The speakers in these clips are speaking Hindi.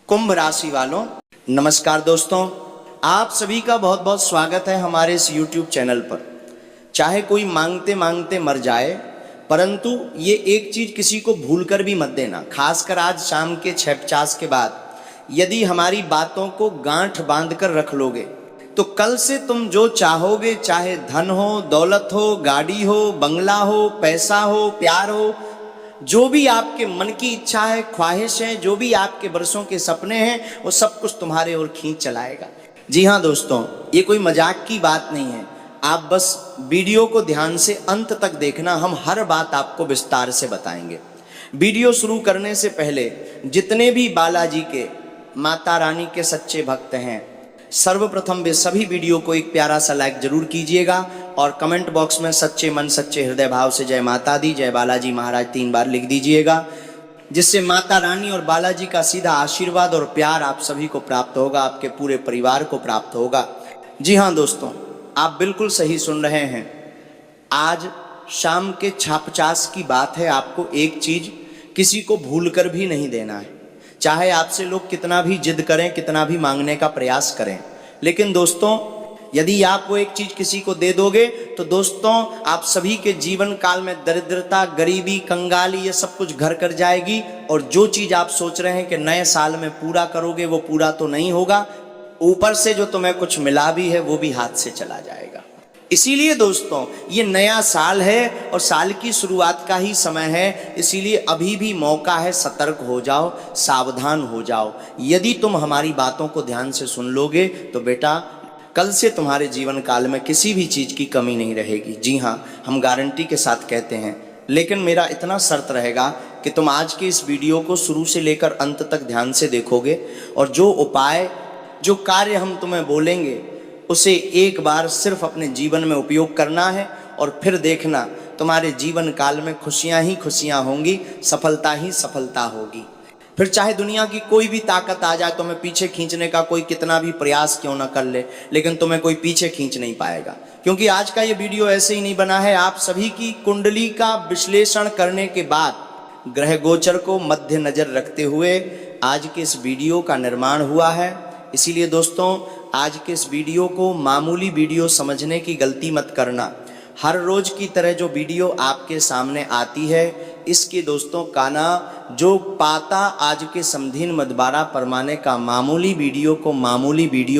कुंभ राशि वालों, नमस्कार दोस्तों। आप सभी का बहुत बहुत स्वागत है हमारे इस YouTube चैनल पर। चाहे कोई मांगते मांगते मर जाए, परंतु ये एक चीज किसी को भूलकर भी मत देना, खासकर आज शाम के 6:50 के बाद यदि हमारी बातों को गांठ बांधकर रख लोगे तो कल से तुम जो चाहोगे, चाहे धन हो, दौलत हो, गाड़ी हो, बंगला हो, पैसा हो, प्यार हो, जो भी आपके मन की इच्छा है, ख्वाहिश है, जो भी आपके बरसों के सपने हैं, वो सब कुछ तुम्हारे ओर खींच चलाएगा। जी हाँ दोस्तों, ये कोई मजाक की बात नहीं है। आप बस वीडियो को ध्यान से अंत तक देखना, हम हर बात आपको विस्तार से बताएंगे। वीडियो शुरू करने से पहले जितने भी बालाजी के, माता रानी के सच्चे भक्त हैं, सर्वप्रथम वे सभी वीडियो को एक प्यारा सा लाइक जरूर कीजिएगा और कमेंट बॉक्स में सच्चे मन सच्चे हृदय भाव से जय माता दी, जय बालाजी महाराज 3 बार लिख दीजिएगा, जिससे माता रानी और बालाजी का सीधा आशीर्वाद और प्यार आप सभी को प्राप्त होगा, आपके पूरे परिवार को प्राप्त होगा। जी हाँ दोस्तों, आप बिल्कुल सही सुन रहे हैं। आज शाम के 6:50 की बात है। आपको एक चीज किसी को भूल कर भी नहीं देना है, चाहे आपसे लोग कितना भी जिद करें, कितना भी मांगने का प्रयास करें। लेकिन दोस्तों, यदि आप वो एक चीज किसी को दे दोगे तो दोस्तों आप सभी के जीवन काल में दरिद्रता, गरीबी, कंगाली, ये सब कुछ घर कर जाएगी। और जो चीज आप सोच रहे हैं कि नए साल में पूरा करोगे, वो पूरा तो नहीं होगा, ऊपर से जो तुम्हें कुछ मिला भी है वो भी हाथ से चला जाएगा। इसीलिए दोस्तों, ये नया साल है और साल की शुरुआत का ही समय है, इसीलिए अभी भी मौका है, सतर्क हो जाओ, सावधान हो जाओ। यदि तुम हमारी बातों को ध्यान से सुन लोगे तो बेटा कल से तुम्हारे जीवन काल में किसी भी चीज की कमी नहीं रहेगी। जी हाँ, हम गारंटी के साथ कहते हैं। लेकिन मेरा इतना शर्त रहेगा कि तुम आज के इस वीडियो को शुरू से लेकर अंत तक ध्यान से देखोगे और जो उपाय, जो कार्य हम तुम्हें बोलेंगे उसे एक बार सिर्फ अपने जीवन में उपयोग करना है और फिर देखना तुम्हारे जीवन काल में खुशियां ही खुशियां होंगी, सफलता ही सफलता होगी। फिर चाहे दुनिया की कोई भी ताकत आ जाए, तुम्हें पीछे खींचने का कोई कितना भी प्रयास क्यों ना कर ले, लेकिन तुम्हें कोई पीछे खींच नहीं पाएगा। क्योंकि आज का ये वीडियो ऐसे ही नहीं बना है। आप सभी की कुंडली का विश्लेषण करने के बाद ग्रह गोचर को मध्य नजर रखते हुए आज के इस वीडियो का निर्माण हुआ है। इसीलिए दोस्तों, आज के इस वीडियो को मामूली वीडियो समझने की गलती मत करना। हर रोज की तरह जो वीडियो आपके सामने आती है, इसके दोस्तों का ना जो पाता आज के समधीन मदबारा परमाने का मामूली वीडियो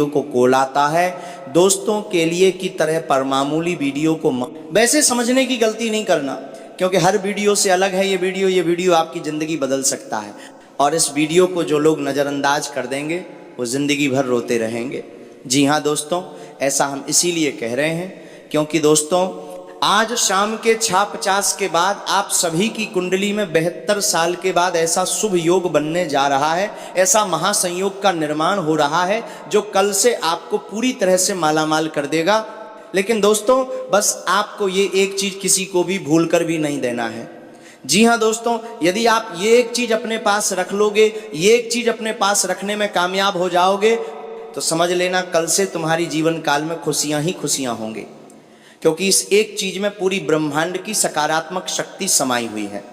को कोलाता है, दोस्तों के लिए की तरह पर मामूली वीडियो को वैसे समझने की गलती नहीं करना, क्योंकि हर वीडियो से अलग है ये वीडियो आपकी ज़िंदगी बदल सकता है। और इस वीडियो को जो लोग नज़रअंदाज कर देंगे वो ज़िंदगी भर रोते रहेंगे। जी हाँ दोस्तों, ऐसा हम इसीलिए कह रहे हैं क्योंकि दोस्तों आज शाम के 6:50 के बाद आप सभी की कुंडली में 72 साल के बाद ऐसा शुभ योग बनने जा रहा है, ऐसा महासंयोग का निर्माण हो रहा है जो कल से आपको पूरी तरह से मालामाल कर देगा। लेकिन दोस्तों, बस आपको ये एक चीज किसी को भी भूल कर भी नहीं देना है। जी हाँ दोस्तों, यदि आप ये एक चीज अपने पास रख लोगे, ये एक चीज अपने पास रखने में कामयाब हो जाओगे, तो समझ लेना कल से तुम्हारी जीवन काल में खुशियां ही खुशियां होंगी। क्योंकि इस एक चीज में पूरी ब्रह्मांड की सकारात्मक शक्ति समाई हुई है।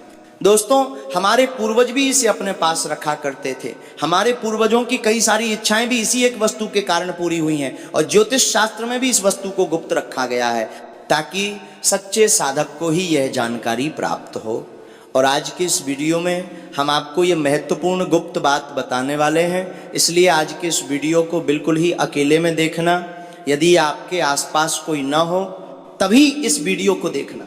दोस्तों, हमारे पूर्वज भी इसे अपने पास रखा करते थे। हमारे पूर्वजों की कई सारी इच्छाएं भी इसी एक वस्तु के कारण पूरी हुई हैं और ज्योतिष शास्त्र में भी इस वस्तु को गुप्त रखा गया है ताकि सच्चे साधक को ही यह जानकारी प्राप्त हो। और आज के इस वीडियो में हम आपको ये महत्वपूर्ण गुप्त बात बताने वाले हैं, इसलिए आज के इस वीडियो को बिल्कुल ही अकेले में देखना। यदि आपके आसपास कोई ना हो तभी इस वीडियो को देखना,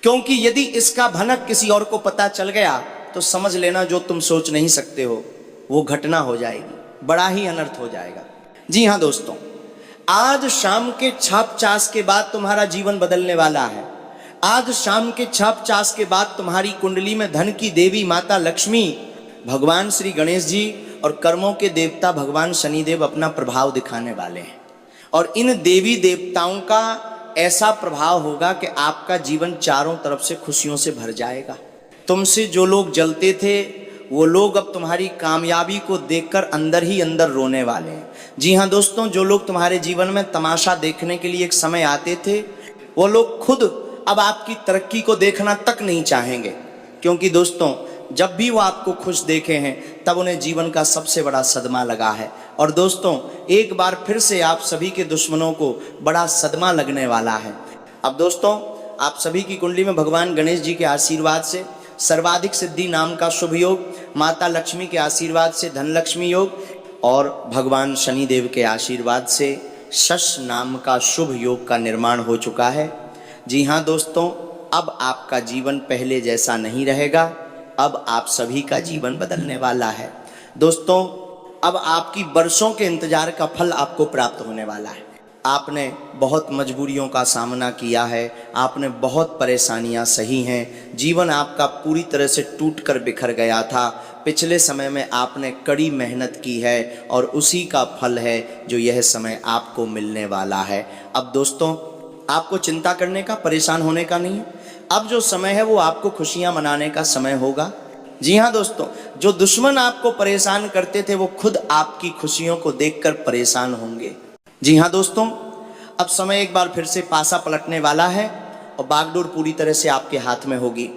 क्योंकि यदि इसका भनक किसी और को पता चल गया तो समझ लेना जो तुम सोच नहीं सकते हो वो घटना हो जाएगी, बड़ा ही अनर्थ हो जाएगा। जी हाँ दोस्तों, आज शाम के 6:50 के बाद तुम्हारा जीवन बदलने वाला है। आज शाम के 6:50 के बाद तुम्हारी कुंडली में धन की देवी माता लक्ष्मी, भगवान श्री गणेश जी और कर्मों के देवता भगवान शनिदेव अपना प्रभाव दिखाने वाले हैं। और इन देवी देवताओं का ऐसा प्रभाव होगा कि आपका जीवन चारों तरफ से खुशियों से भर जाएगा। तुमसे जो लोग जलते थे वो लोग अब तुम्हारी कामयाबी को देखकर अंदर ही अंदर रोने वाले हैं। जी हाँ दोस्तों, जो लोग तुम्हारे जीवन में तमाशा देखने के लिए एक समय आते थे, वो लोग खुद अब आपकी तरक्की को देखना तक नहीं चाहेंगे। क्योंकि दोस्तों, जब भी वो आपको खुश देखे हैं तब उन्हें जीवन का सबसे बड़ा सदमा लगा है। और दोस्तों एक बार फिर से आप सभी के दुश्मनों को बड़ा सदमा लगने वाला है। अब दोस्तों आप सभी की कुंडली में भगवान गणेश जी के आशीर्वाद से सर्वाधिक सिद्धि नाम का शुभ योग, माता लक्ष्मी के आशीर्वाद से धन लक्ष्मी योग और भगवान शनिदेव के आशीर्वाद से शश नाम का शुभ योग का निर्माण हो चुका है। जी हाँ दोस्तों, अब आपका जीवन पहले जैसा नहीं रहेगा। अब आप सभी का जीवन बदलने वाला है। दोस्तों अब आपकी वर्षों के इंतजार का फल आपको प्राप्त होने वाला है। आपने बहुत मजबूरियों का सामना किया है, आपने बहुत परेशानियां सही हैं, जीवन आपका पूरी तरह से टूट कर बिखर गया था। पिछले समय में आपने कड़ी मेहनत की है और उसी का फल है जो यह समय आपको मिलने वाला है। अब दोस्तों आपको चिंता करने का, परेशान होने का नहीं है। अब जो समय है वो आपको खुशियां मनाने का समय होगा। जी हाँ दोस्तों, जो दुश्मन आपको परेशान करते थे वो खुद आपकी खुशियों को देखकर परेशान होंगे। जी हाँ दोस्तों, अब समय एक बार फिर से पासा पलटने वाला है और बागडोर पूरी तरह से आपके हाथ में होगी।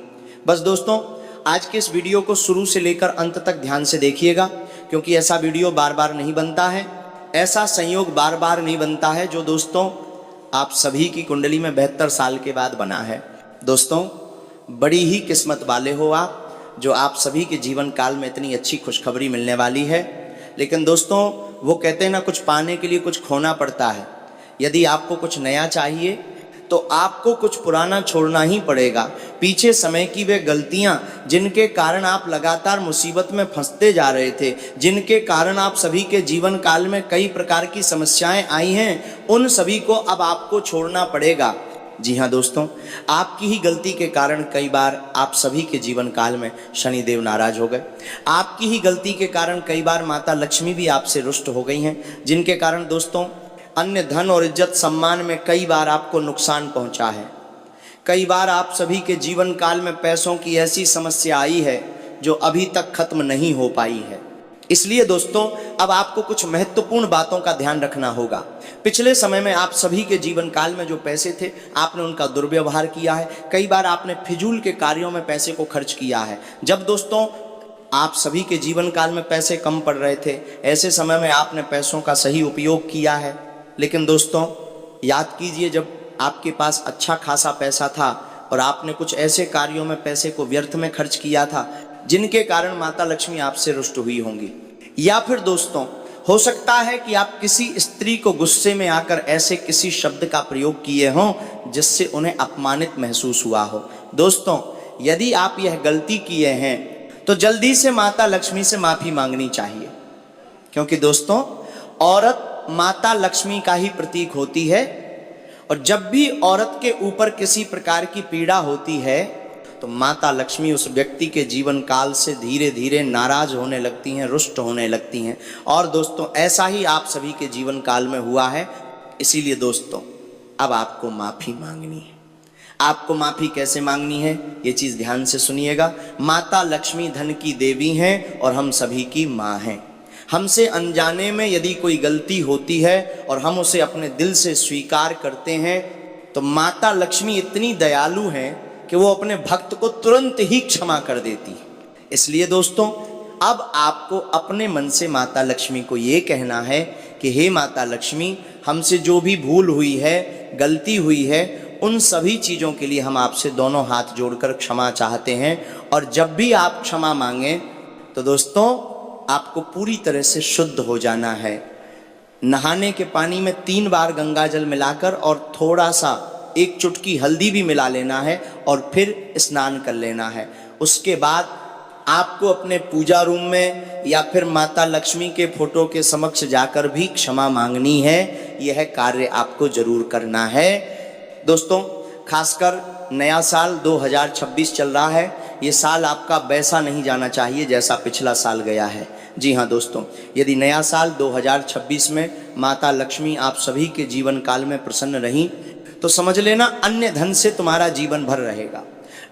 बस दोस्तों आज के इस वीडियो को शुरू से लेकर अंत तक ध्यान से देखिएगा, क्योंकि ऐसा वीडियो बार बार नहीं बनता है, ऐसा संयोग बार बार नहीं बनता है जो दोस्तों आप सभी की कुंडली में 72 साल के बाद बना है। दोस्तों बड़ी ही किस्मत वाले हो आप, जो आप सभी के जीवन काल में इतनी अच्छी खुशखबरी मिलने वाली है। लेकिन दोस्तों वो कहते हैं ना, कुछ पाने के लिए कुछ खोना पड़ता है। यदि आपको कुछ नया चाहिए तो आपको कुछ पुराना छोड़ना ही पड़ेगा। पीछे समय की वे गलतियां जिनके कारण आप लगातार मुसीबत में फंसते जा रहे थे, जिनके कारण आप सभी के जीवन काल में कई प्रकार की समस्याएं आई हैं, उन सभी को अब आपको छोड़ना पड़ेगा। जी हाँ दोस्तों, आपकी ही गलती के कारण कई बार आप सभी के जीवन काल में शनिदेव नाराज हो गए। आपकी ही गलती के कारण कई बार माता लक्ष्मी भी आपसे रुष्ट हो गई हैं, जिनके कारण दोस्तों अन्य धन और इज्जत सम्मान में कई बार आपको नुकसान पहुंचा है। कई बार आप सभी के जीवन काल में पैसों की ऐसी समस्या आई है जो अभी तक खत्म नहीं हो पाई है। इसलिए दोस्तों अब आपको कुछ महत्वपूर्ण बातों का ध्यान रखना होगा। पिछले समय में आप सभी के जीवन काल में जो पैसे थे आपने उनका दुर्व्यवहार किया है। कई बार आपने फिजूल के कार्यों में पैसे को खर्च किया है। जब दोस्तों आप सभी के जीवन काल में पैसे कम पड़ रहे थे, ऐसे समय में आपने पैसों का सही उपयोग किया है। लेकिन दोस्तों याद कीजिए, जब आपके पास अच्छा खासा पैसा था और आपने कुछ ऐसे कार्यों में पैसे को व्यर्थ में खर्च किया था जिनके कारण माता लक्ष्मी आपसे रुष्ट हुई होंगी। या फिर दोस्तों हो सकता है कि आप किसी स्त्री को गुस्से में आकर ऐसे किसी शब्द का प्रयोग किए हों जिससे उन्हें अपमानित महसूस हुआ हो। दोस्तों यदि आप यह गलती किए हैं तो जल्दी से माता लक्ष्मी से माफी मांगनी चाहिए, क्योंकि दोस्तों औरत माता लक्ष्मी का ही प्रतीक होती है। और जब भी औरत के ऊपर किसी प्रकार की पीड़ा होती है तो माता लक्ष्मी उस व्यक्ति के जीवन काल से धीरे धीरे नाराज होने लगती हैं, रुष्ट होने लगती हैं। और दोस्तों ऐसा ही आप सभी के जीवन काल में हुआ है। इसीलिए दोस्तों अब आपको माफी मांगनी है। आपको माफी कैसे मांगनी है ये चीज ध्यान से सुनिएगा। माता लक्ष्मी धन की देवी हैं और हम सभी की माँ हैं। हमसे अनजाने में यदि कोई गलती होती है और हम उसे अपने दिल से स्वीकार करते हैं तो माता लक्ष्मी इतनी दयालु हैं कि वो अपने भक्त को तुरंत ही क्षमा कर देती है। इसलिए दोस्तों अब आपको अपने मन से माता लक्ष्मी को ये कहना है कि हे माता लक्ष्मी, हमसे जो भी भूल हुई है, गलती हुई है, उन सभी चीज़ों के लिए हम आपसे दोनों हाथ जोड़कर क्षमा चाहते हैं। और जब भी आप क्षमा मांगें तो दोस्तों आपको पूरी तरह से शुद्ध हो जाना है। नहाने के पानी में 3 बार गंगा जल मिलाकर और थोड़ा सा 1 चुटकी हल्दी भी मिला लेना है और फिर स्नान कर लेना है। उसके बाद आपको अपने पूजा रूम में या फिर माता लक्ष्मी के फोटो के समक्ष जाकर भी क्षमा मांगनी है। यह कार्य आपको जरूर करना है। दोस्तों खासकर नया साल 2026 चल रहा है। ये साल आपका वैसा नहीं जाना चाहिए जैसा पिछला साल गया है। जी हाँ दोस्तों, यदि नया साल 2026 में माता लक्ष्मी आप सभी के जीवन काल में प्रसन्न रहीं तो समझ लेना अन्य धन से तुम्हारा जीवन भर रहेगा।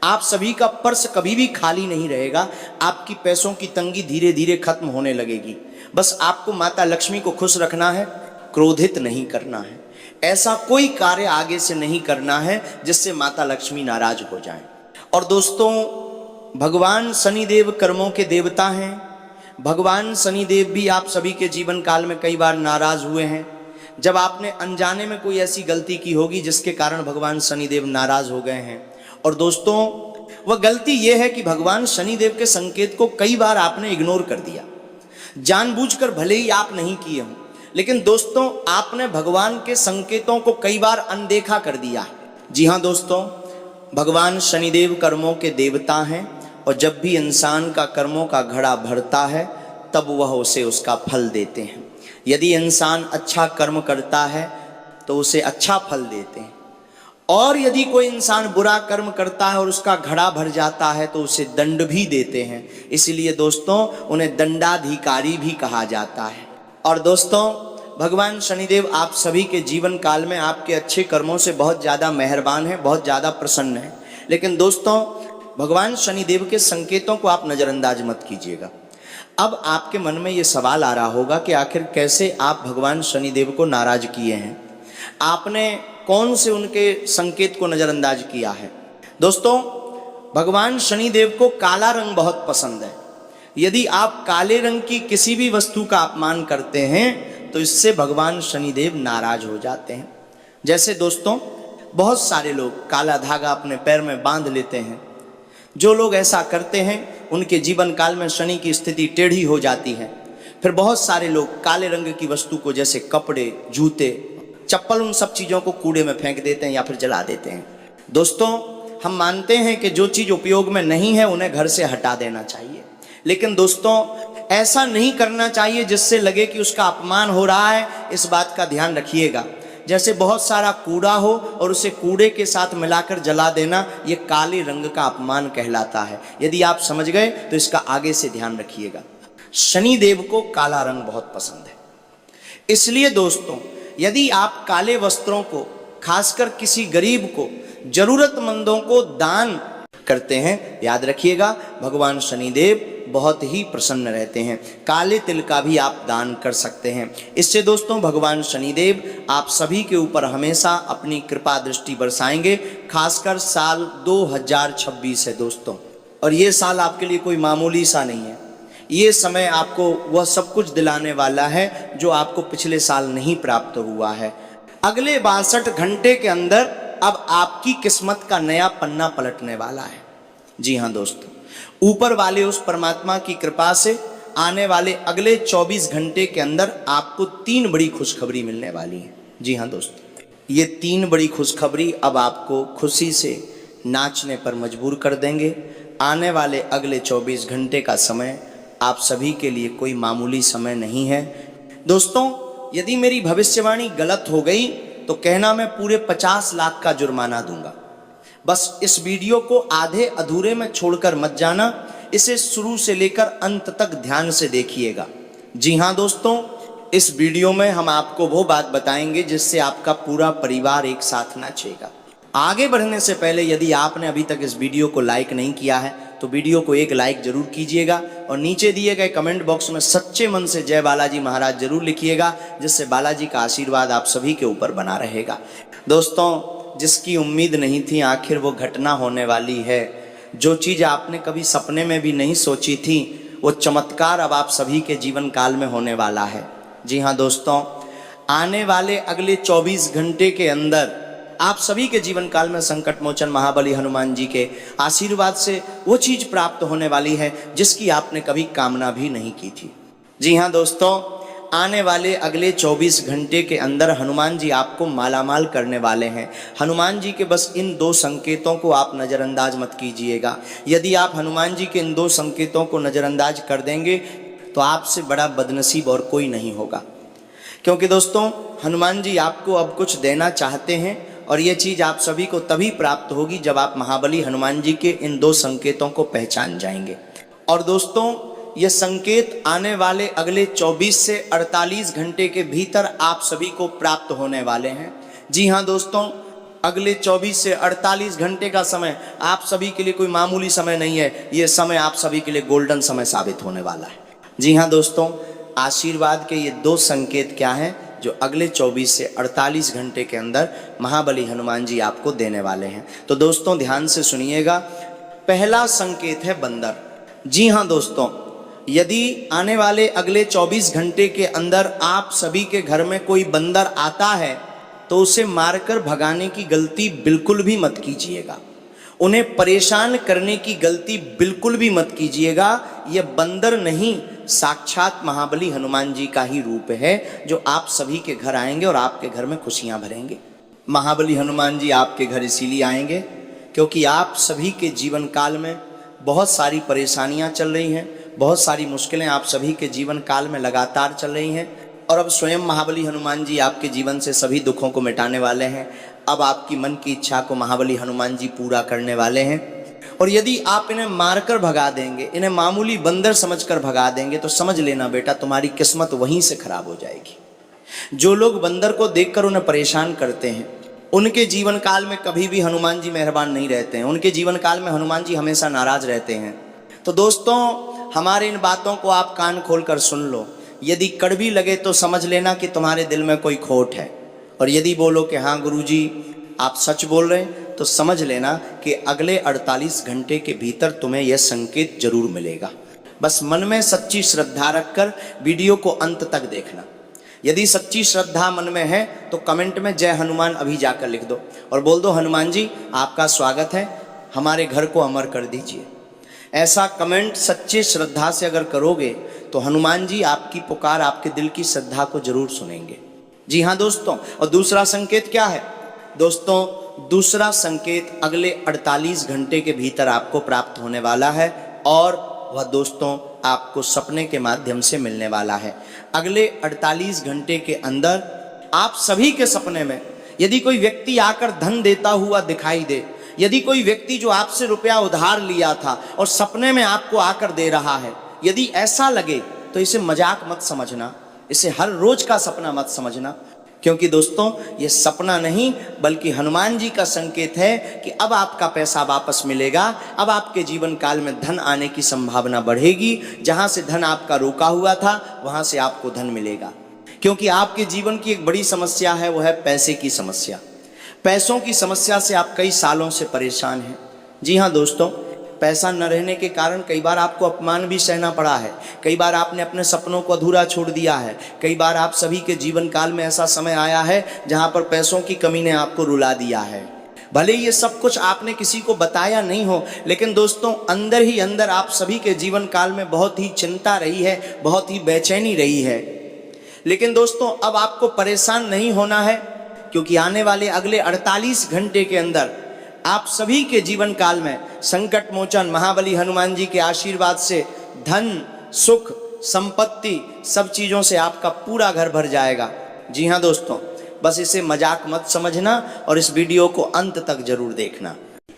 आप सभी का पर्स कभी भी खाली नहीं रहेगा। आपकी पैसों की तंगी धीरे धीरे खत्म होने लगेगी। बस आपको माता लक्ष्मी को खुश रखना है, क्रोधित नहीं करना है। ऐसा कोई कार्य आगे से नहीं करना है जिससे माता लक्ष्मी नाराज हो जाएं। और दोस्तों भगवान शनिदेव कर्मों के देवता हैं। भगवान शनिदेव भी आप सभी के जीवन काल में कई बार नाराज हुए हैं। जब आपने अनजाने में कोई ऐसी गलती की होगी जिसके कारण भगवान शनिदेव नाराज हो गए हैं। और दोस्तों, वह गलती यह है कि भगवान शनिदेव के संकेत को कई बार आपने इग्नोर कर दिया। जानबूझकर भले ही आप नहीं किए हों, लेकिन दोस्तों आपने भगवान के संकेतों को कई बार अनदेखा कर दिया। जी हाँ दोस्तों, भगवान शनिदेव कर्मों के देवता हैं और जब भी इंसान का कर्मों का घड़ा भरता है तब वह उसे उसका फल देते हैं। यदि इंसान अच्छा कर्म करता है तो उसे अच्छा फल देते हैं, और यदि कोई इंसान बुरा कर्म करता है और उसका घड़ा भर जाता है तो उसे दंड भी देते हैं। इसलिए दोस्तों उन्हें दंडाधिकारी भी कहा जाता है। और दोस्तों, भगवान शनिदेव आप सभी के जीवन काल में आपके अच्छे कर्मों से बहुत ज़्यादा मेहरबान हैं, बहुत ज़्यादा प्रसन्न हैं। लेकिन दोस्तों, भगवान शनिदेव के संकेतों को आप नज़रअंदाज मत कीजिएगा। अब आपके मन में ये सवाल आ रहा होगा कि आखिर कैसे आप भगवान शनिदेव को नाराज किए हैं, आपने कौन से उनके संकेत को नज़रअंदाज किया है। दोस्तों, भगवान शनिदेव को काला रंग बहुत पसंद है। यदि आप काले रंग की किसी भी वस्तु का अपमान करते हैं तो इससे भगवान शनिदेव नाराज हो जाते हैं। जैसे दोस्तों, बहुत सारे लोग काला धागा अपने पैर में बांध लेते हैं। जो लोग ऐसा करते हैं उनके जीवन काल में शनि की स्थिति टेढ़ी हो जाती है। फिर बहुत सारे लोग काले रंग की वस्तु को, जैसे कपड़े, जूते, चप्पल, उन सब चीज़ों को कूड़े में फेंक देते हैं या फिर जला देते हैं। दोस्तों, हम मानते हैं कि जो चीज़ उपयोग में नहीं है उन्हें घर से हटा देना चाहिए, लेकिन दोस्तों ऐसा नहीं करना चाहिए जिससे लगे कि उसका अपमान हो रहा है। इस बात का ध्यान रखिएगा। जैसे बहुत सारा कूड़ा हो और उसे कूड़े के साथ मिलाकर जला देना, ये काले रंग का अपमान कहलाता है। यदि आप समझ गए तो इसका आगे से ध्यान रखिएगा। शनिदेव को काला रंग बहुत पसंद है। इसलिए दोस्तों, यदि आप काले वस्त्रों को, खासकर किसी गरीब को, जरूरतमंदों को दान करते हैं, याद रखिएगा भगवान शनिदेव बहुत ही प्रसन्न रहते हैं। काले तिल का भी आप दान कर सकते हैं। इससे दोस्तों भगवान शनिदेव आप सभी के ऊपर हमेशा अपनी कृपा दृष्टि बरसाएंगे। खासकर साल 2026 है दोस्तों, और ये साल आपके लिए कोई मामूली सा नहीं है। ये समय आपको वह सब कुछ दिलाने वाला है जो आपको पिछले साल नहीं प्राप्त हुआ है। अगले 62 घंटे के अंदर अब आपकी किस्मत का नया पन्ना पलटने वाला है। जी हाँ दोस्तों, ऊपर वाले उस परमात्मा की कृपा से आने वाले अगले 24 घंटे के अंदर आपको 3 बड़ी खुशखबरी मिलने वाली है। जी हाँ दोस्तों, ये 3 बड़ी खुशखबरी अब आपको खुशी से नाचने पर मजबूर कर देंगे। आने वाले अगले 24 घंटे का समय आप सभी के लिए कोई मामूली समय नहीं है। दोस्तों, यदि मेरी भविष्यवाणी गलत हो गई तो कहना मैं पूरे 50 लाख का जुर्माना दूंगा। बस इस वीडियो को आधे अधूरे में छोड़कर मत जाना, इसे शुरू से लेकर अंत तक ध्यान से देखिएगा। जी हाँ दोस्तों, इस वीडियो में हम आपको वो बात बताएंगे जिससे आपका पूरा परिवार एक साथ नाचेगा। आगे बढ़ने से पहले यदि आपने अभी तक इस वीडियो को लाइक नहीं किया है तो वीडियो को एक लाइक जरूर कीजिएगा और नीचे दिए गए कमेंट बॉक्स में सच्चे मन से जय बालाजी महाराज जरूर लिखिएगा, जिससे बालाजी का आशीर्वाद आप सभी के ऊपर बना रहेगा। दोस्तों, जिसकी उम्मीद नहीं थी आखिर वो घटना होने वाली है। जो चीज़ आपने कभी सपने में भी नहीं सोची थी वो चमत्कार अब आप सभी के जीवन काल में होने वाला है। जी हाँ दोस्तों, आने वाले अगले 24 घंटे के अंदर आप सभी के जीवन काल में संकट मोचन महाबली हनुमान जी के आशीर्वाद से वो चीज़ प्राप्त होने वाली है जिसकी आपने कभी कामना भी नहीं की थी। जी हाँ दोस्तों, आने वाले अगले 24 घंटे के अंदर हनुमान जी आपको मालामाल करने वाले हैं। हनुमान जी के बस इन 2 संकेतों को आप नज़रअंदाज मत कीजिएगा। यदि आप हनुमान जी के इन 2 संकेतों को नज़रअंदाज कर देंगे तो आपसे बड़ा बदनसीब और कोई नहीं होगा, क्योंकि दोस्तों हनुमान जी आपको अब कुछ देना चाहते हैं और ये चीज़ आप सभी को तभी प्राप्त होगी जब आप महाबली हनुमान जी के इन 2 संकेतों को पहचान जाएंगे। और दोस्तों, ये संकेत आने वाले अगले 24 से 48 घंटे के भीतर आप सभी को प्राप्त होने वाले हैं। जी हाँ दोस्तों, अगले 24 से 48 घंटे का समय आप सभी के लिए कोई मामूली समय नहीं है। ये समय आप सभी के लिए गोल्डन समय साबित होने वाला है। जी हाँ दोस्तों, आशीर्वाद के ये 2 संकेत क्या हैं जो अगले 24 से 48 घंटे के अंदर महाबली हनुमान जी आपको देने वाले हैं। तो दोस्तों ध्यान से सुनिएगा। पहला संकेत है बंदर। जी हाँ दोस्तों, यदि आने वाले अगले 24 घंटे के अंदर आप सभी के घर में कोई बंदर आता है तो उसे मारकर भगाने की गलती बिल्कुल भी मत कीजिएगा। उन्हें परेशान करने की गलती बिल्कुल भी मत कीजिएगा। यह बंदर नहीं, साक्षात महाबली हनुमान जी का ही रूप है जो आप सभी के घर आएंगे और आपके घर में खुशियां भरेंगे। महाबली हनुमान जी आपके घर इसीलिए आएंगे क्योंकि आप सभी के जीवन काल में बहुत सारी परेशानियां चल रही हैं, बहुत सारी मुश्किलें आप सभी के जीवन काल में लगातार चल रही हैं और अब स्वयं महाबली हनुमान जी आपके जीवन से सभी दुखों को मिटाने वाले हैं। अब आपकी मन की इच्छा को महाबली हनुमान जी पूरा करने वाले हैं। और यदि आप इन्हें मारकर भगा देंगे, इन्हें मामूली बंदर समझकर भगा देंगे, तो समझ लेना बेटा तुम्हारी किस्मत वहीं से खराब हो जाएगी। जो लोग बंदर को देखकर उन्हें परेशान करते हैं उनके जीवन काल में कभी भी हनुमान जी मेहरबान नहीं रहते हैं। उनके जीवन काल में हनुमान जी हमेशा नाराज रहते हैं। तो दोस्तों, हमारे इन बातों को आप कान खोलकर सुन लो। यदि कड़वी लगे तो समझ लेना कि तुम्हारे दिल में कोई खोट है, और यदि बोलो कि हाँ गुरुजी आप सच बोल रहे हैं, तो समझ लेना कि अगले 48 घंटे के भीतर तुम्हें यह संकेत जरूर मिलेगा। बस मन में सच्ची श्रद्धा रखकर वीडियो को अंत तक देखना। यदि सच्ची श्रद्धा मन में है तो कमेंट में जय हनुमान अभी जाकर लिख दो और बोल दो हनुमान जी आपका स्वागत है, हमारे घर को अमर कर दीजिए। ऐसा कमेंट सच्चे श्रद्धा से अगर करोगे तो हनुमान जी आपकी पुकार, आपके दिल की श्रद्धा को जरूर सुनेंगे। जी हाँ दोस्तों, और दूसरा संकेत क्या है दोस्तों? दूसरा संकेत अगले 48 घंटे के भीतर आपको प्राप्त होने वाला है और वह दोस्तों आपको सपने के माध्यम से मिलने वाला है। अगले 48 घंटे के अंदर आप सभी के सपने में यदि कोई व्यक्ति आकर धन देता हुआ दिखाई दे, यदि कोई व्यक्ति जो आपसे रुपया उधार लिया था और सपने में आपको आकर दे रहा है, यदि ऐसा लगे तो इसे मजाक मत समझना, इसे हर रोज का सपना मत समझना, क्योंकि दोस्तों ये सपना नहीं बल्कि हनुमान जी का संकेत है कि अब आपका पैसा वापस मिलेगा। अब आपके जीवन काल में धन आने की संभावना बढ़ेगी। जहां से धन आपका रोका हुआ था वहां से आपको धन मिलेगा, क्योंकि आपके जीवन की एक बड़ी समस्या है, वो है पैसे की समस्या। पैसों की समस्या से आप कई सालों से परेशान हैं। जी हाँ दोस्तों, पैसा न रहने के कारण कई बार आपको अपमान भी सहना पड़ा है, कई बार आपने अपने सपनों को अधूरा छोड़ दिया है, कई बार आप सभी के जीवन काल में ऐसा समय आया है जहां पर पैसों की कमी ने आपको रुला दिया है। भले ये सब कुछ आपने किसी को बताया नहीं हो, लेकिन दोस्तों अंदर ही अंदर आप सभी के जीवन काल में बहुत ही चिंता रही है, बहुत ही बेचैनी रही है। लेकिन दोस्तों अब आपको परेशान नहीं होना है, क्योंकि आने वाले अगले 48 घंटे के अंदर आप सभी के जीवन काल में संकट मोचन महाबली हनुमान जी के आशीर्वाद से धन, सुख, संपत्ति सब चीजों से आपका पूरा घर भर जाएगा। जी हाँ दोस्तों, बस इसे मजाक मत समझना और इस वीडियो को अंत तक जरूर देखना,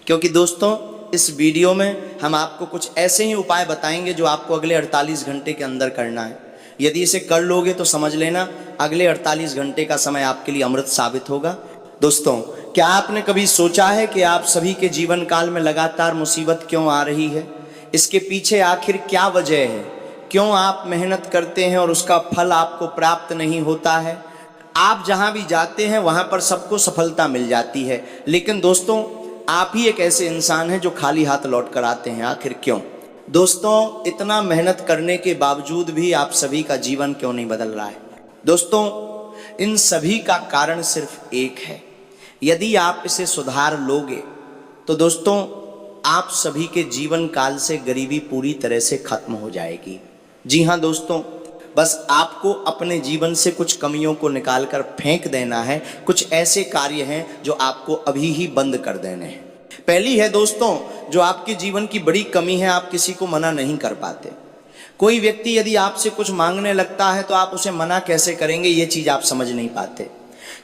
क्योंकि दोस्तों इस वीडियो में हम आपको कुछ ऐसे ही उपाय बताएंगे जो आपको अगले 48 घंटे के अंदर करना है। यदि इसे कर लोगे तो समझ लेना अगले 48 घंटे का समय आपके लिए अमृत साबित होगा। दोस्तों, क्या आपने कभी सोचा है कि आप सभी के जीवन काल में लगातार मुसीबत क्यों आ रही है? इसके पीछे आखिर क्या वजह है? क्यों आप मेहनत करते हैं और उसका फल आपको प्राप्त नहीं होता है? आप जहां भी जाते हैं वहां पर सबको सफलता मिल जाती है, लेकिन दोस्तों आप ही एक ऐसे इंसान हैं जो खाली हाथ लौट कर आते हैं। आखिर क्यों? दोस्तों इतना मेहनत करने के बावजूद भी आप सभी का जीवन क्यों नहीं बदल रहा है? दोस्तों इन सभी का कारण सिर्फ एक है। यदि आप इसे सुधार लोगे तो दोस्तों आप सभी के जीवन काल से गरीबी पूरी तरह से खत्म हो जाएगी। जी हाँ दोस्तों, बस आपको अपने जीवन से कुछ कमियों को निकाल कर फेंक देना है। कुछ ऐसे कार्य हैं जो आपको अभी ही बंद कर देने हैं। पहली है दोस्तों, जो आपके जीवन की बड़ी कमी है, आप किसी को मना नहीं कर पाते। कोई व्यक्ति यदि आपसे कुछ मांगने लगता है तो आप उसे मना कैसे करेंगे, ये चीज आप समझ नहीं पाते।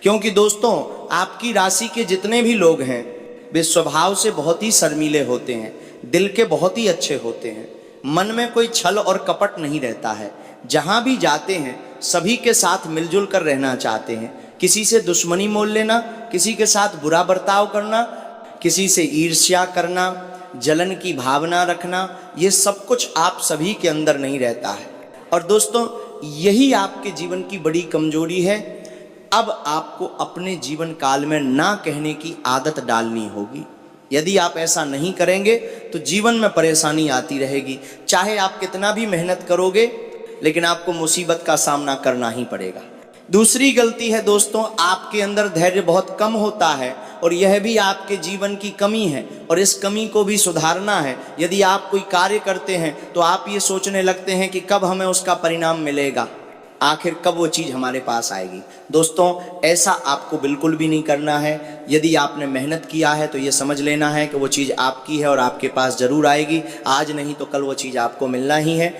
क्योंकि दोस्तों आपकी राशि के जितने भी लोग हैं वे स्वभाव से बहुत ही शर्मीले होते हैं, दिल के बहुत ही अच्छे होते हैं, मन में कोई छल और कपट नहीं रहता है। जहां भी जाते हैं सभी के साथ मिलजुल कर रहना चाहते हैं। किसी से दुश्मनी मोल लेना, किसी के साथ बुरा बर्ताव करना, किसी से ईर्ष्या करना, जलन की भावना रखना, ये सब कुछ आप सभी के अंदर नहीं रहता है। और दोस्तों यही आपके जीवन की बड़ी कमजोरी है। अब आपको अपने जीवन काल में ना कहने की आदत डालनी होगी। यदि आप ऐसा नहीं करेंगे तो तो जीवन में परेशानी आती रहेगी। चाहे आप कितना भी मेहनत करोगे, लेकिन आपको मुसीबत का सामना करना ही पड़ेगा। दूसरी गलती है दोस्तों, आपके अंदर धैर्य बहुत कम होता है, और यह भी आपके जीवन की कमी है, और इस कमी को भी सुधारना है। यदि आप कोई कार्य करते हैं तो आप ये सोचने लगते हैं कि कब हमें उसका परिणाम मिलेगा, आखिर कब वो चीज़ हमारे पास आएगी। दोस्तों, ऐसा आपको बिल्कुल भी नहीं करना है। यदि आपने मेहनत किया है तो ये समझ लेना है कि वो चीज़ आपकी है और आपके पास ज़रूर आएगी। आज नहीं तो कल वो चीज़ आपको मिलना ही है।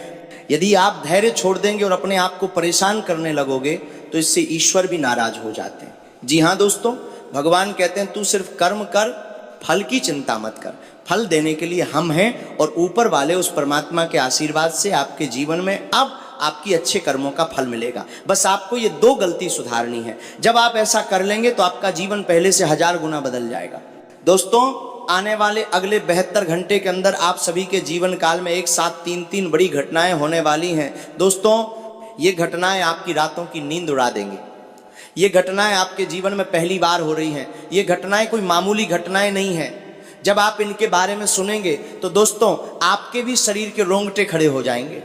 यदि आप धैर्य छोड़ देंगे और अपने आप को परेशान करने लगोगे तो इससे ईश्वर भी नाराज हो जाते हैं। जी हाँ दोस्तों, भगवान कहते हैं तू सिर्फ कर्म कर, फल की चिंता मत कर। फल देने के लिए हम हैं, और ऊपर वाले उस परमात्मा के आशीर्वाद से आपके जीवन में अब आपकी अच्छे कर्मों का फल मिलेगा। बस आपको ये 2 गलती सुधारनी है। जब आप ऐसा कर लेंगे तो आपका जीवन पहले से 1000 गुना बदल जाएगा। दोस्तों, आने वाले अगले 72 घंटे के अंदर आप सभी के जीवन काल में एक साथ 3 बड़ी घटनाएं होने वाली हैं। दोस्तों, ये घटनाएं आपकी रातों की नींद उड़ा देंगी। ये घटनाएं आपके जीवन में पहली बार हो रही हैं। ये घटनाएं कोई मामूली घटनाएं नहीं हैं। जब आप इनके बारे में सुनेंगे तो दोस्तों आपके भी शरीर के रोंगटे खड़े हो जाएंगे।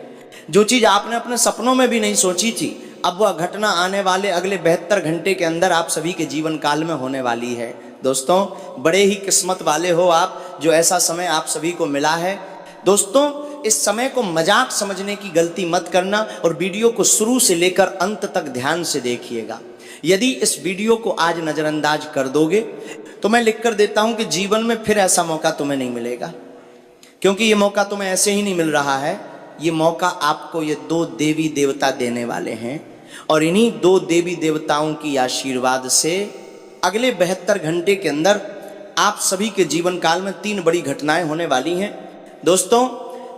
जो चीज़ आपने अपने सपनों में भी नहीं सोची थी, अब वह घटना आने वाले अगले 72 घंटे के अंदर आप सभी के जीवन काल में होने वाली है। दोस्तों, बड़े ही किस्मत वाले हो आप, जो ऐसा समय आप सभी को मिला है। दोस्तों, इस समय को मजाक समझने की गलती मत करना, और वीडियो को शुरू से लेकर अंत तक ध्यान से देखिएगा। यदि इस वीडियो को आज नज़रअंदाज कर दोगे तो मैं लिख कर देता हूं कि जीवन में फिर ऐसा मौका तुम्हें नहीं मिलेगा, क्योंकि ये मौका तुम्हें ऐसे ही नहीं मिल रहा है। ये मौका आपको ये 2 देवी देवता देने वाले हैं, और इन्हीं 2 देवी देवताओं की आशीर्वाद से अगले 72 घंटे के अंदर आप सभी के जीवन काल में 3 बड़ी घटनाएं होने वाली हैं। दोस्तों,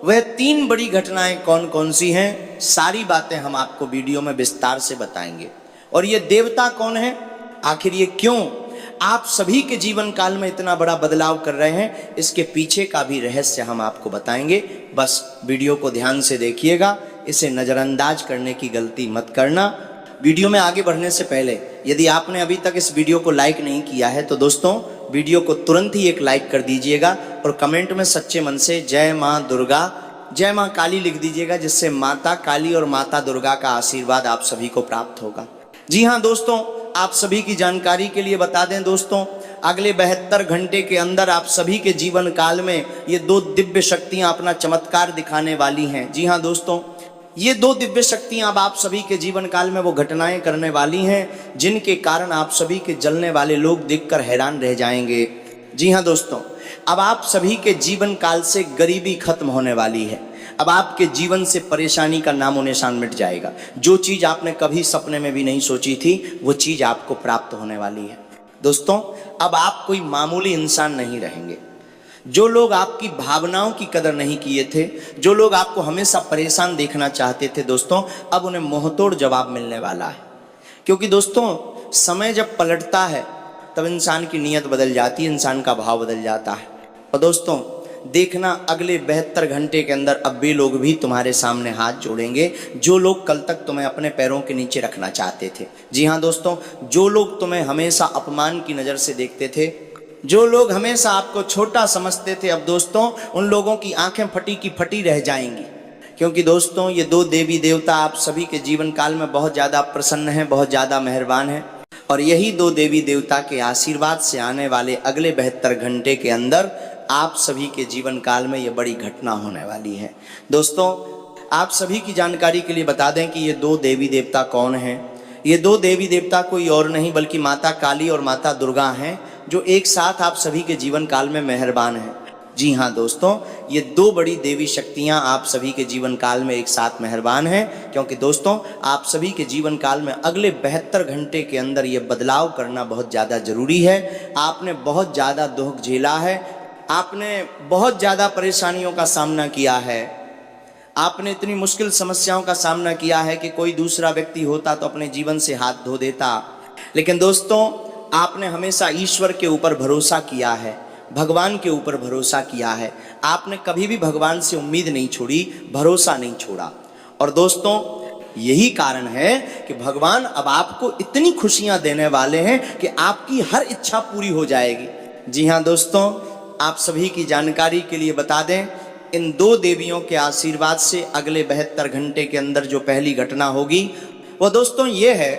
वह 3 बड़ी घटनाएं कौन कौन सी हैं, सारी बातें हम आपको वीडियो में विस्तार से बताएंगे। और ये देवता कौन है, आखिर ये क्यों आप सभी के जीवन काल में इतना बड़ा बदलाव कर रहे हैं, इसके पीछे का भी रहस्य हम आपको बताएंगे। बस वीडियो को ध्यान से देखिएगा, इसे नज़रअंदाज करने की गलती मत करना। वीडियो में आगे बढ़ने से पहले यदि आपने अभी तक इस वीडियो को लाइक नहीं किया है तो दोस्तों वीडियो को तुरंत ही एक लाइक कर दीजिएगा, और कमेंट में सच्चे मन से जय माँ दुर्गा, जय माँ काली लिख दीजिएगा, जिससे माता काली और माता दुर्गा का आशीर्वाद आप सभी को प्राप्त होगा। जी हाँ दोस्तों, आप सभी की जानकारी के लिए बता दें दोस्तों, अगले 72 घंटे के अंदर आप सभी के जीवन काल में ये 2 दिव्य शक्तियां अपना चमत्कार दिखाने वाली हैं। जी हाँ दोस्तों, ये 2 दिव्य शक्तियां अब आप सभी के जीवन काल में वो घटनाएं करने वाली हैं जिनके कारण आप सभी के जलने वाले लोग देखकर हैरान रह जाएंगे। जी हाँ दोस्तों, अब आप सभी के जीवन काल से गरीबी खत्म होने वाली है। अब आपके जीवन से परेशानी का नामो निशान मिट जाएगा। जो चीज़ आपने कभी सपने में भी नहीं सोची थी, वो चीज़ आपको प्राप्त होने वाली है। दोस्तों, अब आप कोई मामूली इंसान नहीं रहेंगे। जो लोग आपकी भावनाओं की कदर नहीं किए थे, जो लोग आपको हमेशा परेशान देखना चाहते थे, दोस्तों अब उन्हें मुंहतोड़ जवाब मिलने वाला है। क्योंकि दोस्तों, समय जब पलटता है तब इंसान की नीयत बदल जाती है, इंसान का भाव बदल जाता है। और दोस्तों देखना, अगले 72 घंटे के अंदर अब वे लोग भी तुम्हारे सामने हाथ जोड़ेंगे जो लोग कल तक तुम्हें अपने पैरों के नीचे रखना चाहते थे। जी हाँ दोस्तों, जो लोग तुम्हें हमेशा अपमान की नज़र से देखते थे, जो लोग हमेशा आपको छोटा समझते थे, अब दोस्तों उन लोगों की आंखें फटी की फटी रह जाएंगी। क्योंकि दोस्तों ये 2 देवी देवता आप सभी के जीवन काल में बहुत ज़्यादा प्रसन्न हैं, बहुत ज़्यादा मेहरबान हैं, और यही 2 देवी देवता के आशीर्वाद से आने वाले अगले 72 घंटे के अंदर आप सभी के जीवन काल में ये बड़ी घटना होने वाली है। दोस्तों आप सभी की जानकारी के लिए बता दें कि ये 2 देवी देवता कौन हैं। ये 2 देवी देवता कोई और नहीं बल्कि माता काली और माता दुर्गा हैं, जो एक साथ आप सभी के जीवन काल में मेहरबान हैं। जी हाँ दोस्तों, ये 2 बड़ी देवी शक्तियाँ आप सभी के जीवन काल में एक साथ मेहरबान हैं, क्योंकि दोस्तों आप सभी के जीवन काल में अगले 72 घंटे के अंदर ये बदलाव करना बहुत ज़्यादा ज़रूरी है। आपने बहुत ज़्यादा दुख झेला है, आपने बहुत ज़्यादा परेशानियों का सामना किया है, आपने इतनी मुश्किल समस्याओं का सामना किया है कि कोई दूसरा व्यक्ति होता तो अपने जीवन से हाथ धो देता। लेकिन दोस्तों आपने हमेशा ईश्वर के ऊपर भरोसा किया है, भगवान के ऊपर भरोसा किया है। आपने कभी भी भगवान से उम्मीद नहीं छोड़ी, भरोसा नहीं छोड़ा। और दोस्तों यही कारण है कि भगवान अब आपको इतनी खुशियां देने वाले हैं कि आपकी हर इच्छा पूरी हो जाएगी। जी हाँ दोस्तों, आप सभी की जानकारी के लिए बता दें, इन दो देवियों के आशीर्वाद से अगले 72 घंटे के अंदर जो पहली घटना होगी वो दोस्तों ये है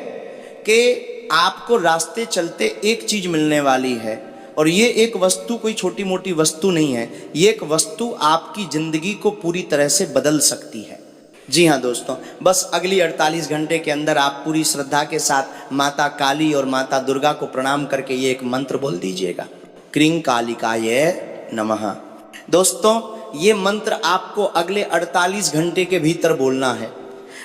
कि आपको रास्ते चलते एक चीज मिलने वाली है, और ये एक वस्तु कोई छोटी मोटी वस्तु नहीं है, ये एक वस्तु आपकी जिंदगी को पूरी तरह से बदल सकती है। जी हाँ दोस्तों, बस अगली 48 घंटे के अंदर आप पूरी श्रद्धा के साथ माता काली और माता दुर्गा को प्रणाम करके ये एक मंत्र बोल दीजिएगा, क्रीं कालिकाय नमः। दोस्तों ये मंत्र आपको अगले 48 घंटे के भीतर बोलना है।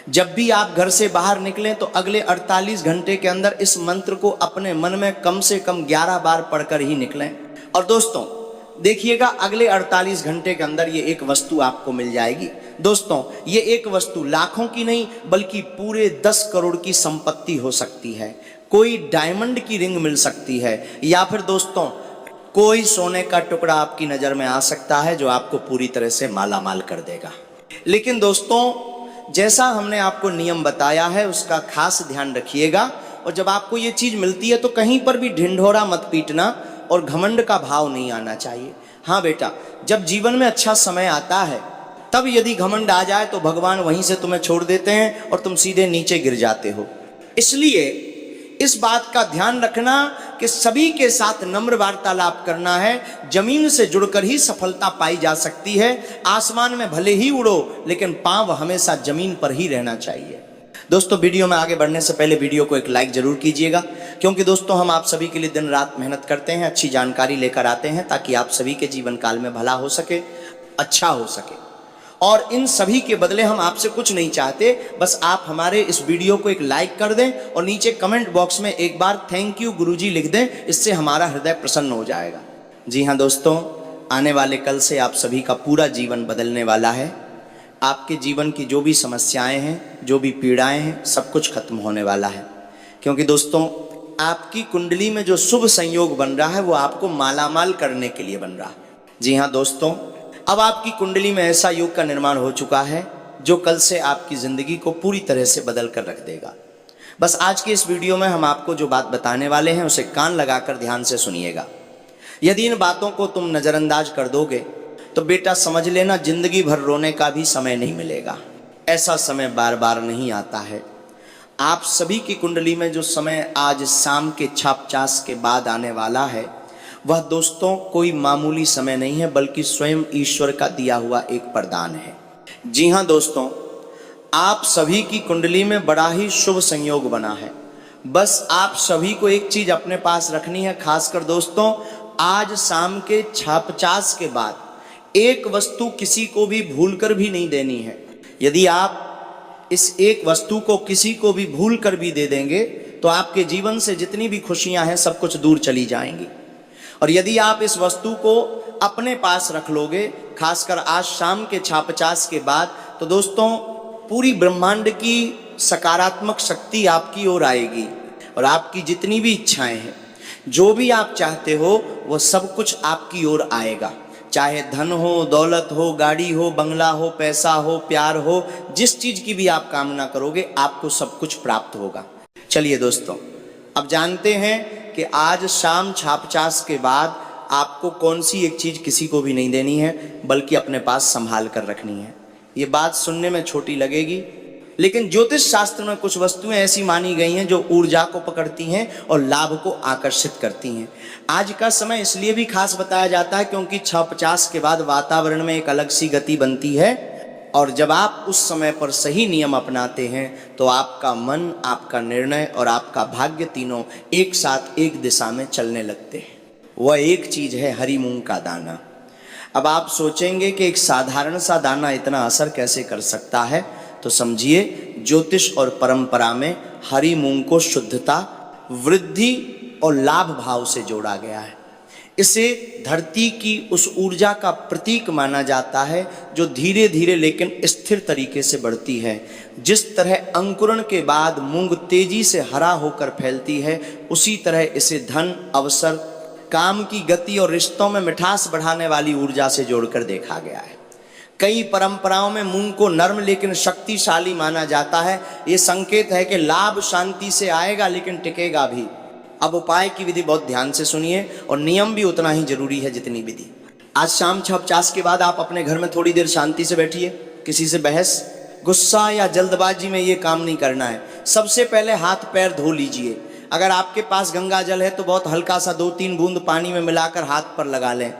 जब भी आप घर से बाहर निकलें तो अगले 48 घंटे के अंदर इस मंत्र को अपने मन में कम से कम 11 बार पढ़कर ही निकलें। और दोस्तों देखिएगा, अगले 48 घंटे के अंदर ये एक वस्तु आपको मिल जाएगी। दोस्तों ये एक वस्तु लाखों की नहीं बल्कि पूरे 10 करोड़ की संपत्ति हो सकती है। कोई डायमंड की रिंग मिल सकती है, या फिर दोस्तों कोई सोने का टुकड़ा आपकी नजर में आ सकता है जो आपको पूरी तरह से माला माल कर देगा। लेकिन दोस्तों जैसा हमने आपको नियम बताया है उसका खास ध्यान रखिएगा, और जब आपको ये चीज मिलती है तो कहीं पर भी ढिंढोरा मत पीटना और घमंड का भाव नहीं आना चाहिए। हाँ बेटा, जब जीवन में अच्छा समय आता है तब यदि घमंड आ जाए तो भगवान वहीं से तुम्हें छोड़ देते हैं और तुम सीधे नीचे गिर जाते हो। इसलिए इस बात का ध्यान रखना कि सभी के साथ नम्र वार्तालाप करना है। जमीन से जुड़कर ही सफलता पाई जा सकती है। आसमान में भले ही उड़ो लेकिन पांव हमेशा जमीन पर ही रहना चाहिए। दोस्तों वीडियो में आगे बढ़ने से पहले वीडियो को एक लाइक जरूर कीजिएगा, क्योंकि दोस्तों हम आप सभी के लिए दिन रात मेहनत करते हैं, अच्छी जानकारी लेकर आते हैं ताकि आप सभी के जीवन काल में भला हो सके, अच्छा हो सके। और इन सभी के बदले हम आपसे कुछ नहीं चाहते, बस आप हमारे इस वीडियो को एक लाइक कर दें और नीचे कमेंट बॉक्स में एक बार थैंक यू गुरुजी लिख दें। इससे हमारा हृदय प्रसन्न हो जाएगा। जी हाँ दोस्तों, आने वाले कल से आप सभी का पूरा जीवन बदलने वाला है। आपके जीवन की जो भी समस्याएं हैं, जो भी पीड़ाएं हैं, सब कुछ खत्म होने वाला है। क्योंकि दोस्तों आपकी कुंडली में जो शुभ संयोग बन रहा है वो आपको मालामाल करने के लिए बन रहा है। जी हाँ दोस्तों, अब आपकी कुंडली में ऐसा योग का निर्माण हो चुका है जो कल से आपकी जिंदगी को पूरी तरह से बदल कर रख देगा। बस आज के इस वीडियो में हम आपको जो बात बताने वाले हैं उसे कान लगाकर ध्यान से सुनिएगा। यदि इन बातों को तुम नजरअंदाज कर दोगे तो बेटा समझ लेना जिंदगी भर रोने का भी समय नहीं मिलेगा। ऐसा समय बार बार नहीं आता है। आप सभी की कुंडली में जो समय आज शाम के 6:50 के बाद आने वाला है वह दोस्तों कोई मामूली समय नहीं है, बल्कि स्वयं ईश्वर का दिया हुआ एक वरदान है। जी हाँ दोस्तों, आप सभी की कुंडली में बड़ा ही शुभ संयोग बना है। बस आप सभी को एक चीज अपने पास रखनी है, खासकर दोस्तों आज शाम के 6:50 के बाद एक वस्तु किसी को भी भूलकर भी नहीं देनी है। यदि आप इस एक वस्तु को किसी को भी भूल कर भी दे देंगे तो आपके जीवन से जितनी भी खुशियां हैं सब कुछ दूर चली जाएंगी। और यदि आप इस वस्तु को अपने पास रख लोगे, खासकर आज शाम के 6:50 के बाद, तो दोस्तों पूरी ब्रह्मांड की सकारात्मक शक्ति आपकी ओर आएगी और आपकी जितनी भी इच्छाएं हैं, जो भी आप चाहते हो, वो सब कुछ आपकी ओर आएगा। चाहे धन हो, दौलत हो, गाड़ी हो, बंगला हो, पैसा हो, प्यार हो, जिस चीज की भी आप कामना करोगे आपको सब कुछ प्राप्त होगा। चलिए दोस्तों, अब जानते हैं कि आज शाम 6:50 के बाद आपको कौन सी एक चीज किसी को भी नहीं देनी है, बल्कि अपने पास संभाल कर रखनी है। ये बात सुनने में छोटी लगेगी, लेकिन ज्योतिष शास्त्र में कुछ वस्तुएं ऐसी मानी गई हैं जो ऊर्जा को पकड़ती हैं और लाभ को आकर्षित करती हैं। आज का समय इसलिए भी खास बताया जाता है क्योंकि 6:50 के बाद वातावरण में एक अलग सी गति बनती है, और जब आप उस समय पर सही नियम अपनाते हैं तो आपका मन, आपका निर्णय और आपका भाग्य तीनों एक साथ एक दिशा में चलने लगते हैं। वह एक चीज है हरी मूंग का दाना। अब आप सोचेंगे कि एक साधारण सा दाना इतना असर कैसे कर सकता है, तो समझिए ज्योतिष और परंपरा में हरी मूंग को शुद्धता, वृद्धि और लाभ भाव से जोड़ा गया है। इसे धरती की उस ऊर्जा का प्रतीक माना जाता है जो धीरे धीरे लेकिन स्थिर तरीके से बढ़ती है। जिस तरह अंकुरण के बाद मूंग तेजी से हरा होकर फैलती है, उसी तरह इसे धन, अवसर, काम की गति और रिश्तों में मिठास बढ़ाने वाली ऊर्जा से जोड़कर देखा गया है। कई परंपराओं में मूंग को नर्म लेकिन शक्तिशाली माना जाता है। ये संकेत है कि लाभ शांति से आएगा लेकिन टिकेगा भी। अब उपाय की विधि बहुत ध्यान से सुनिए और नियम भी उतना ही जरूरी है जितनी विधि। आज शाम 6:50 के बाद आप अपने घर में थोड़ी देर शांति से बैठिए, किसी से बहस गुस्सा या जल्दबाजी में ये काम नहीं करना है। सबसे पहले हाथ पैर धो लीजिए। अगर आपके पास गंगा जल है तो बहुत हल्का सा 2-3 बूंद पानी में मिलाकर हाथ पर लगा लें,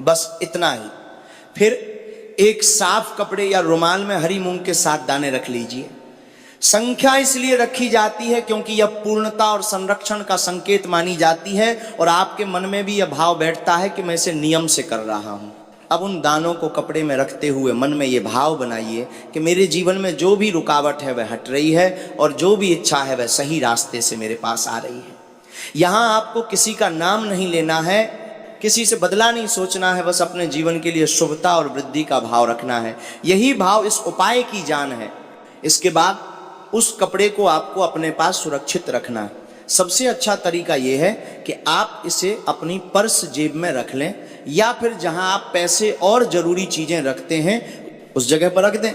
बस इतना ही। फिर एक साफ कपड़े या रुमाल में हरी मूंग के 7 दाने रख लीजिए। संख्या इसलिए रखी जाती है क्योंकि यह पूर्णता और संरक्षण का संकेत मानी जाती है और आपके मन में भी यह भाव बैठता है कि मैं इसे नियम से कर रहा हूं। अब उन दानों को कपड़े में रखते हुए मन में ये भाव बनाइए कि मेरे जीवन में जो भी रुकावट है वह हट रही है और जो भी इच्छा है वह सही रास्ते से मेरे पास आ रही है। यहाँ आपको किसी का नाम नहीं लेना है, किसी से बदला नहीं सोचना है, बस अपने जीवन के लिए शुभता और वृद्धि का भाव रखना है। यही भाव इस उपाय की जान है। इसके बाद उस कपड़े को आपको अपने पास सुरक्षित रखना है। सबसे अच्छा तरीका यह है कि आप इसे अपनी पर्स जेब में रख लें या फिर जहां आप पैसे और जरूरी चीजें रखते हैं उस जगह पर रख दें।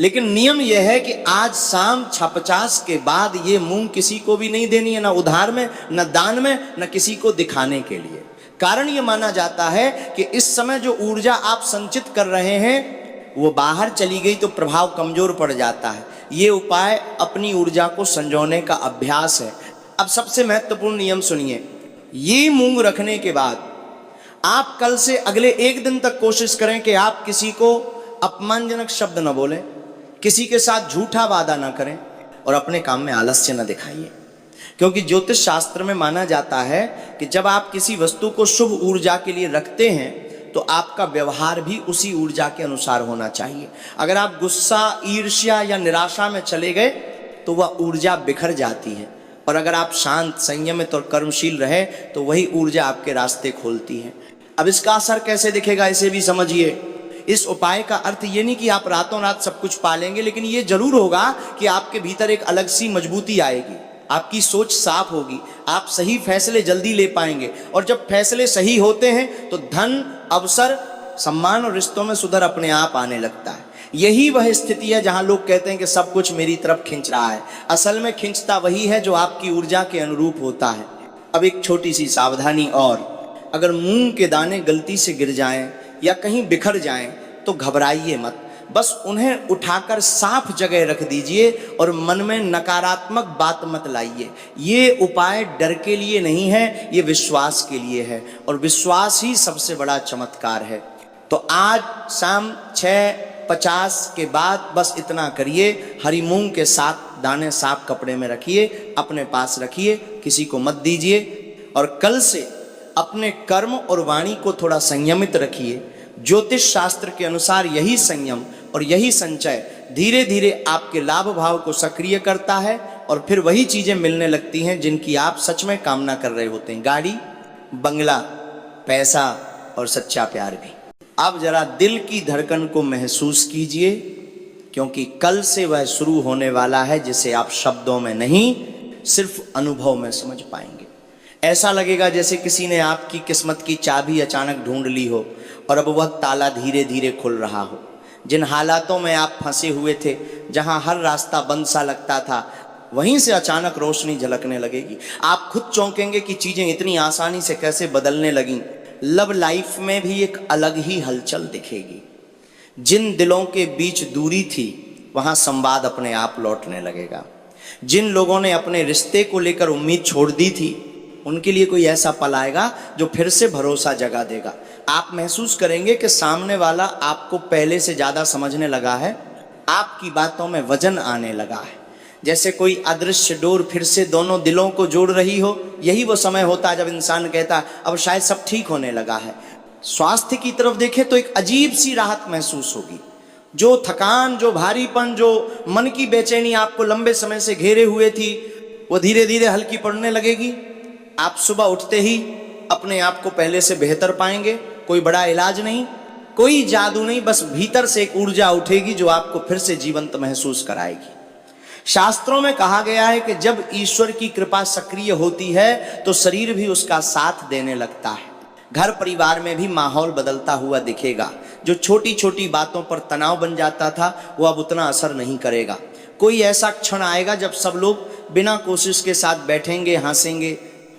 लेकिन नियम यह है कि आज शाम 6:50 के बाद ये मूंग किसी को भी नहीं देनी है, ना उधार में, ना दान में, ना किसी को दिखाने के लिए। कारण ये माना जाता है कि इस समय जो ऊर्जा आप संचित कर रहे हैं वो बाहर चली गई तो प्रभाव कमजोर पड़ जाता है। ये उपाय अपनी ऊर्जा को संजोने का अभ्यास है। अब सबसे महत्वपूर्ण नियम सुनिए। ये मूंग रखने के बाद आप कल से अगले 1 दिन तक कोशिश करें कि आप किसी को अपमानजनक शब्द न बोलें, किसी के साथ झूठा वादा न करें और अपने काम में आलस्य न दिखाइए। क्योंकि ज्योतिष शास्त्र में माना जाता है कि जब आप किसी वस्तु को शुभ ऊर्जा के लिए रखते हैं तो आपका व्यवहार भी उसी ऊर्जा के अनुसार होना चाहिए। अगर आप गुस्सा, ईर्ष्या या निराशा में चले गए तो वह ऊर्जा बिखर जाती है, और अगर आप शांत, संयमित और कर्मशील रहे तो वही ऊर्जा आपके रास्ते खोलती है। अब इसका असर कैसे दिखेगा इसे भी समझिए। इस उपाय का अर्थ ये नहीं कि आप रातों रात सब कुछ पालेंगे, लेकिन ये जरूर होगा कि आपके भीतर एक अलग सी मजबूती आएगी, आपकी सोच साफ होगी, आप सही फैसले जल्दी ले पाएंगे। और जब फैसले सही होते हैं तो धन, अवसर, सम्मान और रिश्तों में सुधार अपने आप आने लगता है। यही वह स्थिति है जहां लोग कहते हैं कि सब कुछ मेरी तरफ खींच रहा है। असल में खींचता वही है जो आपकी ऊर्जा के अनुरूप होता है। अब एक छोटी सी सावधानी और, अगर मूंग के दाने गलती से गिर जाएं या कहीं बिखर जाएं तो घबराइए मत, बस उन्हें उठाकर साफ जगह रख दीजिए और मन में नकारात्मक बात मत लाइए। ये उपाय डर के लिए नहीं है, ये विश्वास के लिए है, और विश्वास ही सबसे बड़ा चमत्कार है। तो आज शाम 6:50 के बाद बस इतना करिए। हरी मूंग के 7 दाने साफ कपड़े में रखिए, अपने पास रखिए, किसी को मत दीजिए। और कल से अपने कर्म और वाणी को थोड़ा संयमित रखिए। ज्योतिष शास्त्र के अनुसार यही संयम और यही संचय धीरे धीरे आपके लाभ भाव को सक्रिय करता है और फिर वही चीजें मिलने लगती हैं जिनकी आप सच में कामना कर रहे होते हैं। गाड़ी, बंगला, पैसा और सच्चा प्यार भी। अब जरा दिल की धड़कन को महसूस कीजिए, क्योंकि कल से वह शुरू होने वाला है जिसे आप शब्दों में नहीं, सिर्फ अनुभव में समझ पाएंगे। ऐसा लगेगा जैसे किसी ने आपकी किस्मत की चाबी अचानक ढूंढ ली हो और अब वह ताला धीरे धीरे खुल रहा हो। जिन हालातों में आप फंसे हुए थे, जहां हर रास्ता बंद सा लगता था, वहीं से अचानक रोशनी झलकने लगेगी। आप खुद चौंकेंगे कि चीजें इतनी आसानी से कैसे बदलने लगीं। लव लाइफ में भी एक अलग ही हलचल दिखेगी। जिन दिलों के बीच दूरी थी वहां संवाद अपने आप लौटने लगेगा। जिन लोगों ने अपने रिश्ते को लेकर उम्मीद छोड़ दी थी, उनके लिए कोई ऐसा पल आएगा जो फिर से भरोसा जगा देगा। आप महसूस करेंगे कि सामने वाला आपको पहले से ज्यादा समझने लगा है, आपकी बातों में वजन आने लगा है, जैसे कोई अदृश्य डोर फिर से दोनों दिलों को जोड़ रही हो। यही वो समय होता है जब इंसान कहता है अब शायद सब ठीक होने लगा है। स्वास्थ्य की तरफ देखें तो एक अजीब सी राहत महसूस होगी। जो थकान, जो भारीपन, जो मन की बेचैनी आपको लंबे समय से घेरे हुए थी, वो धीरे धीरे हल्की पड़ने लगेगी। आप सुबह उठते ही अपने आप को पहले से बेहतर पाएंगे। कोई बड़ा इलाज नहीं, कोई जादू नहीं, बस भीतर से एक ऊर्जा उठेगी जो आपको फिर से जीवंत महसूस कराएगी। शास्त्रों में कहा गया है कि जब ईश्वर की कृपा सक्रिय होती है तो शरीर भी उसका साथ देने लगता है। घर परिवार में भी माहौल बदलता हुआ दिखेगा। जो छोटी छोटी बातों पर तनाव बन जाता था वो अब उतना असर नहीं करेगा। कोई ऐसा क्षण आएगा जब सब लोग बिना कोशिश के साथ बैठेंगे, हंसेंगे,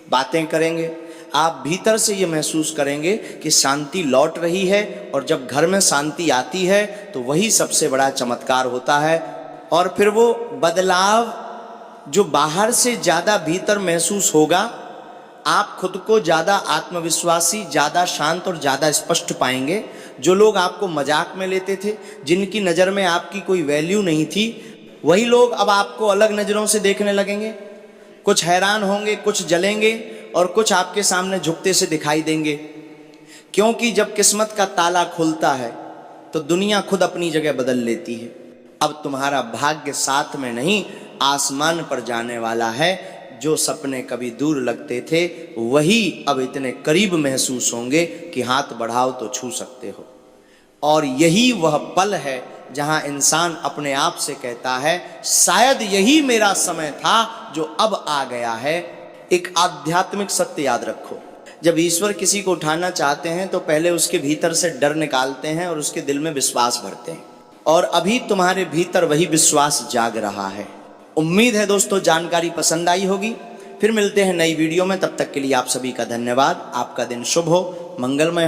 बातें करेंगे। आप भीतर से ये महसूस करेंगे कि शांति लौट रही है, और जब घर में शांति आती है तो वही सबसे बड़ा चमत्कार होता है। और फिर वो बदलाव जो बाहर से ज़्यादा भीतर महसूस होगा, आप खुद को ज़्यादा आत्मविश्वासी, ज़्यादा शांत और ज़्यादा स्पष्ट पाएंगे। जो लोग आपको मजाक में लेते थे, जिनकी नज़र में आपकी कोई वैल्यू नहीं थी, वही लोग अब आपको अलग नज़रों से देखने लगेंगे। कुछ हैरान होंगे, कुछ जलेंगे और कुछ आपके सामने झुकते से दिखाई देंगे। क्योंकि जब किस्मत का ताला खुलता है तो दुनिया खुद अपनी जगह बदल लेती है। अब तुम्हारा भाग्य साथ में नहीं, आसमान पर जाने वाला है। जो सपने कभी दूर लगते थे वही अब इतने करीब महसूस होंगे कि हाथ बढ़ाओ तो छू सकते हो। और यही वह पल है जहां इंसान अपने आप से कहता है, शायद यही मेरा समय था जो अब आ गया है। एक आध्यात्मिक सत्य याद रखो, जब ईश्वर किसी को उठाना चाहते हैं तो पहले उसके भीतर से डर निकालते हैं और उसके दिल में विश्वास भरते हैं। और अभी तुम्हारे भीतर वही विश्वास जाग रहा है। उम्मीद है दोस्तों जानकारी पसंद आई होगी। फिर मिलते हैं नई वीडियो में, तब तक के लिए आप सभी का धन्यवाद। आपका दिन शुभ हो, मंगलमय हो।